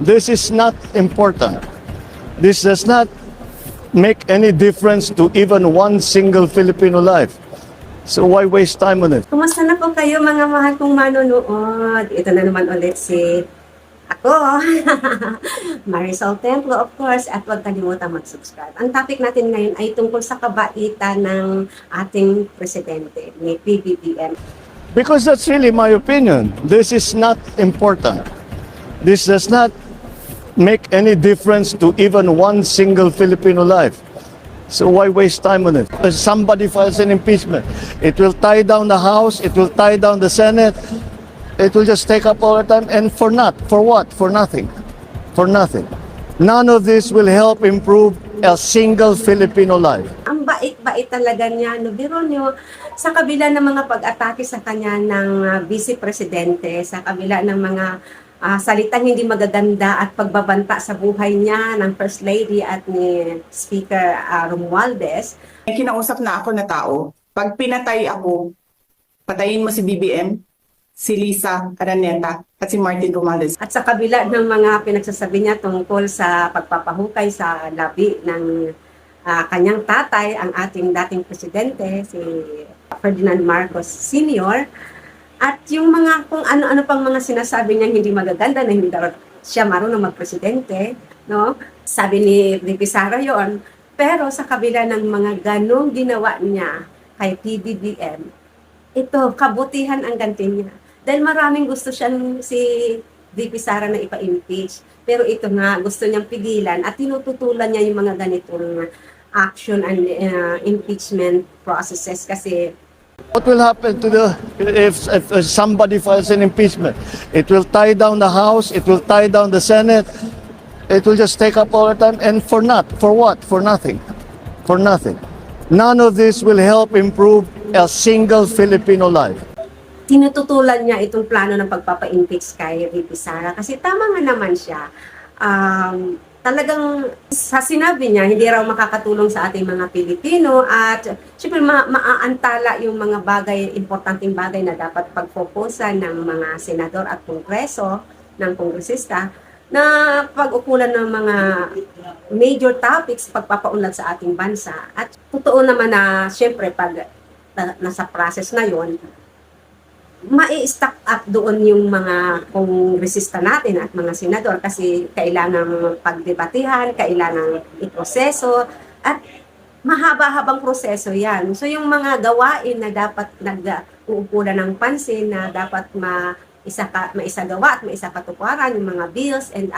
This is not important. This does not make any difference to even one single Filipino life. So why waste time on it? Kumusta na po kayo mga mahal kong manonood? Ito na naman ulit si ako, Marisol Templo of course, at huwag kalimutan mag-subscribe. Ang topic natin ngayon ay tungkol sa kabaitan ng ating presidente, ni PBBM. Because that's really my opinion. This is not important. This does not make any difference to even one single Filipino life. So why waste time on it? If somebody files an impeachment, it will tie down the House, it will tie down the Senate, it will just take up all the time, and for what? For nothing. For nothing. None of this will help improve a single Filipino life. Ang bait-bait talaga niya, no? Biro niyo, sa kabila ng mga pag-atake sa kanya ng vice presidente, sa kabila ng mga salitang hindi magaganda at pagbabanta sa buhay niya ng First Lady at ni Speaker Romualdez. May kinausap na ako na tao, pag pinatay ako, patayin mo si BBM, si Lisa Araneta at si Martin Romualdez. At sa kabila ng mga pinagsasabi niya tungkol sa pagpapahukay sa labi ng kanyang tatay, ang ating dating presidente, si Ferdinand Marcos Sr., at yung mga kung ano-ano pang mga sinasabi niya hindi magaganda na hindi daw siya marunong magpresidente, no? Sabi ni VP Sara yon. Pero sa kabila ng mga ganong ginawa niya kay PBBM, ito, kabutihan ang ganti niya. Dahil maraming gusto siyang si VP Sara na ipa-impeach. Pero ito nga, gusto niyang pigilan at tinututulan niya yung mga ganitong action and impeachment processes kasi What will happen to if somebody files an impeachment? It will tie down the House, it will tie down the Senate, it will just take up all the time, and for what? For nothing. For nothing. None of this will help improve a single Filipino life. tinututulan niya itong plano ng pagpapa-impeach kay VP Sara kasi tama nga naman siya. Talagang sa sinabi niya, hindi raw makakatulong sa ating mga Pilipino at syempre maaantala yung mga bagay, importanteng bagay na dapat pagfokusan ng mga senador at kongreso, ng kongresista, na pag-ukulan ng mga major topics pagpapaunlad sa ating bansa. At totoo naman na syempre pag nasa process na yon, mai-stack up doon yung mga kongresista natin at mga senador kasi kailangan pagdebatihan, kailangan iproseso at mahaba-habang proseso yan. So yung mga gawain na dapat nag-uupulan ng pansin na dapat maisagawa at maisakatuparan yung mga bills and